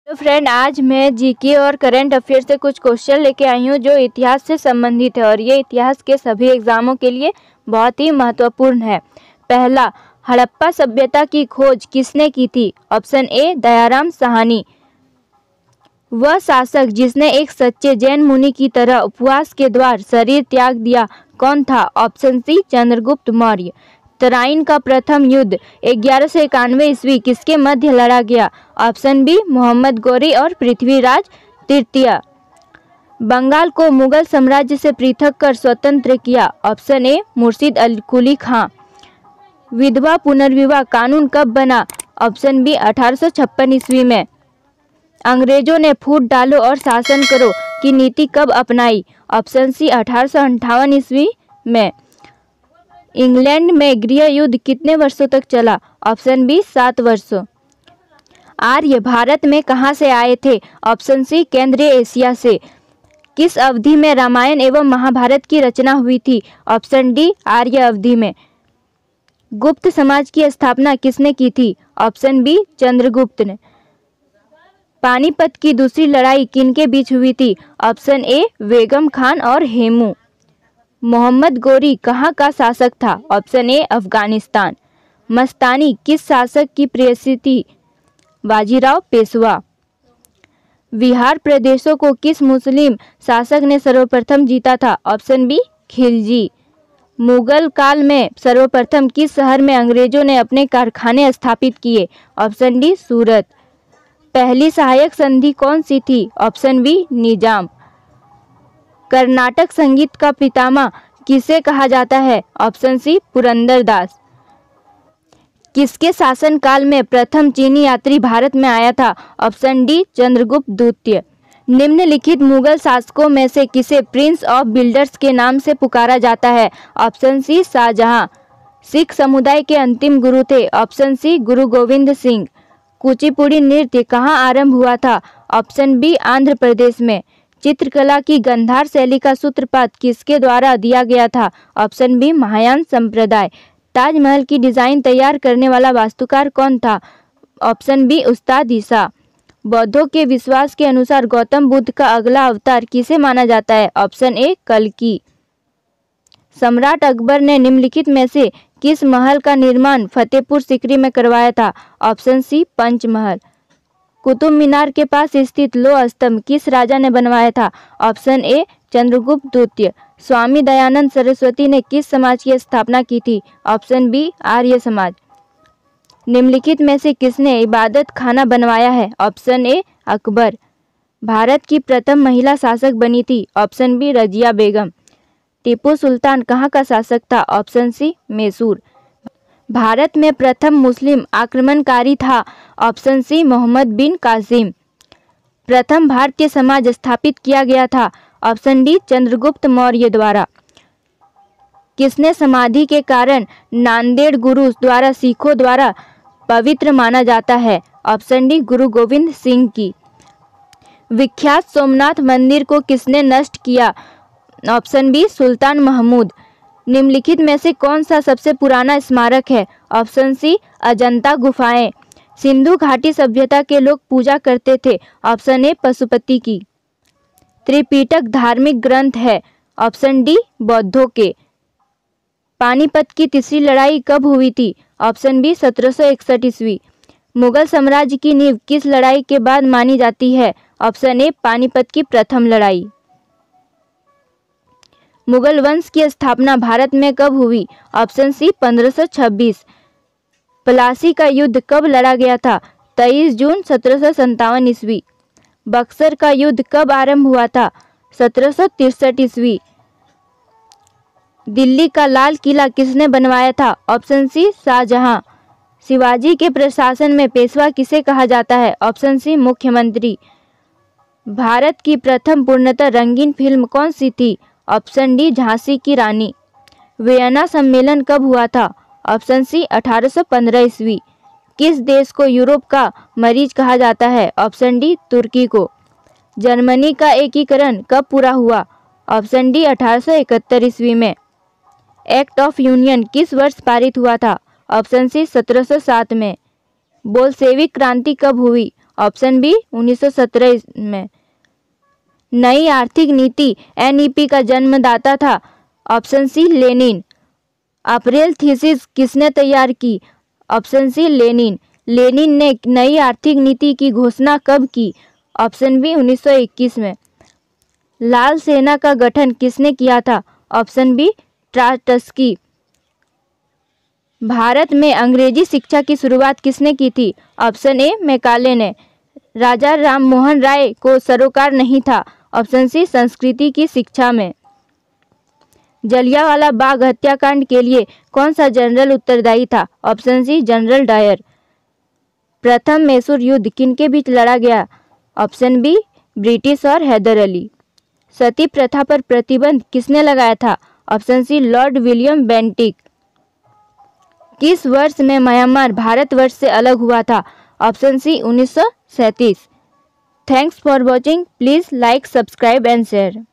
तो फ्रेंड, आज मैं जीके और करंट अफेयर से कुछ क्वेश्चन लेके आई हूँ जो इतिहास से संबंधित है और ये इतिहास के सभी एग्जामों के लिए बहुत ही महत्वपूर्ण है। पहला, हड़प्पा सभ्यता की खोज किसने की थी? Option A Dayaram Sahni. वह शासक जिसने एक सच्चे जैन मुनि की तरह उपवास के द्वारा शरीर त्याग दिया कौन था? Option C Chandragupta Maurya. तराइन का प्रथम युद्ध 1191 ईस्वी किसके मध्य लड़ा गया? ऑप्शन बी मोहम्मद गौरी और पृथ्वीराज तृतीय। बंगाल को मुगल साम्राज्य से पृथक कर स्वतंत्र किया? ऑप्शन ए मुर्शिद अली कुली खां। विधवा पुनर्विवाह कानून कब बना? ऑप्शन बी 1856 ईस्वी में। अंग्रेजों ने फूट डालो और शासन करो की नीति कब अपनाई? ऑप्शन सी 1858 ईस्वी में। इंग्लैंड में गृह युद्ध कितने वर्षों तक चला? ऑप्शन बी 7 वर्षों। आर्य भारत में कहां से आए थे? ऑप्शन सी केंद्रीय एशिया से। किस अवधि में रामायण एवं महाभारत की रचना हुई थी? ऑप्शन डी आर्य अवधि में। गुप्त समाज की स्थापना किसने की थी? ऑप्शन बी चंद्रगुप्त ने। पानीपत की दूसरी लड़ाई किनके बीच हुई थी? ऑप्शन ए बेगम खान और हेमू। मोहम्मद गौरी कहाँ का शासक था? Option A Afghanistan. मस्तानी किस शासक की प्रेयसी थी? बाजीराव पेशवा। बिहार प्रदेशों को किस मुस्लिम शासक ने सर्वप्रथम जीता था? Option B Khilji. मुगल काल में सर्वप्रथम किस शहर में अंग्रेजों ने अपने कारखाने स्थापित किए? ऑप्शन डी सूरत। पहली सहायक संधि कौन सी थी? ऑप्शन बी निजाम। कर्नाटक संगीत का पितामह किसे कहा जाता है? Option C Purandaradasa. किसके शासन काल में प्रथम चीनी यात्री भारत में आया था? ऑप्शन डी चंद्रगुप्त द्वितीय। निम्नलिखित मुगल शासकों में से किसे प्रिंस ऑफ बिल्डर्स के नाम से पुकारा जाता है? ऑप्शन सी शाहजहां। सिख समुदाय के अंतिम गुरु थे? ऑप्शन सी गुरु गोविंद सिंह। कुचिपुड़ी नृत्य कहाँ आरंभ हुआ था? ऑप्शन बी आंध्र प्रदेश में। चित्रकला की गंधार शैली का सूत्रपात किसके द्वारा दिया गया था? ऑप्शन बी महायान संप्रदाय। ताजमहल की डिजाइन तैयार करने वाला वास्तुकार कौन था? ऑप्शन बी उस्ताद ईसा। बौद्धों के विश्वास के अनुसार गौतम बुद्ध का अगला अवतार किसे माना जाता है? ऑप्शन ए कल्कि। सम्राट अकबर ने निम्नलिखित में से किस महल का निर्माण फतेहपुर सीकरी में करवाया था? Option C Panchmahal. कुतुब मीनार के पास स्थित लोह स्तंभ किस राजा ने बनवाया था? ऑप्शन ए चंद्रगुप्त द्वितीय। स्वामी दयानंद सरस्वती ने किस समाज की स्थापना की थी? Option B Arya Samaj. निम्नलिखित में से किसने इबादत खाना बनवाया है? Option A Akbar. भारत की प्रथम महिला शासक बनी थी? ऑप्शन बी रजिया बेगम। टीपू सुल्तान कहाँ का शासक था? ऑप्शन सी मैसूर। भारत में प्रथम मुस्लिम आक्रमणकारी था? ऑप्शन सी मोहम्मद बिन कासिम। प्रथम भारतीय समाज स्थापित किया गया था? ऑप्शन डी चंद्रगुप्त मौर्य द्वारा। किसने समाधि के कारण नांदेड़ गुरु द्वारा सिखों द्वारा पवित्र माना जाता है? ऑप्शन डी गुरु गोविंद सिंह की। विख्यात सोमनाथ मंदिर को किसने नष्ट किया? ऑप्शन बी सुल्तान महमूद। निम्नलिखित में से कौन सा सबसे पुराना स्मारक है? ऑप्शन सी अजंता गुफाएं। सिंधु घाटी सभ्यता के लोग पूजा करते थे? ऑप्शन ए पशुपति की। त्रिपिटक धार्मिक ग्रंथ है? ऑप्शन डी बौद्धों के। पानीपत की तीसरी लड़ाई कब हुई थी? ऑप्शन बी 1761 ईस्वी। मुगल साम्राज्य की नींव किस लड़ाई के बाद मानी जाती है? ऑप्शन ए पानीपत की प्रथम लड़ाई। मुगल वंश की स्थापना भारत में कब हुई? Option C 1526। प्लासी का युद्ध कब लड़ा गया था? 23 जून 1757 ईस्वी। बक्सर का युद्ध कब आरंभ हुआ था? 1763 ईस्वी। दिल्ली का लाल किला किसने बनवाया था? ऑप्शन सी शाहजहां। शिवाजी के प्रशासन में पेशवा किसे कहा जाता है? ऑप्शन सी मुख्यमंत्री। भारत की प्रथम पूर्णतः रंगीन फिल्म कौन सी थी? ऑप्शन डी झांसी की रानी। वियना सम्मेलन कब हुआ था? ऑप्शन सी 1815 ईस्वी। किस देश को यूरोप का मरीज कहा जाता है? ऑप्शन डी तुर्की को। जर्मनी का एकीकरण कब पूरा हुआ? ऑप्शन डी 1871 ईस्वी में। एक्ट ऑफ यूनियन किस वर्ष पारित हुआ था? ऑप्शन सी 1707 में। बोल्शेविक क्रांति कब हुई? ऑप्शन बी 1917 में। नई आर्थिक नीति एनईपी का जन्मदाता था, ऑप्शन सी लेनिन। अप्रैल थीसिस किसने तैयार की, ऑप्शन सी लेनिन। लेनिन ने नई आर्थिक नीति की घोषणा कब की, ऑप्शन बी 1921 में। लाल सेना का गठन किसने किया था, ऑप्शन बी ट्राटस्की। भारत में अंग्रेजी शिक्षा की शुरुआत किसने की थी, ऑप्शन ए मैकाले ने। राजा राम मोहन राय को सरोकार नहीं था, ऑप्शन सी संस्कृति की शिक्षा में। जलियांवाला बाग हत्याकांड के लिए कौन सा जनरल उत्तरदायी था, ऑप्शन सी जनरल डायर। प्रथम मैसूर युद्ध किनके बीच लड़ा गया, ऑप्शन बी ब्रिटिश और हैदर अली। सती प्रथा पर प्रतिबंध किसने लगाया था, option C Lord William Bentinck. किस वर्ष में म्यांमार भारतवर्ष से अलग हुआ था, option C 1937। Thanks for watching. Please like, subscribe and share.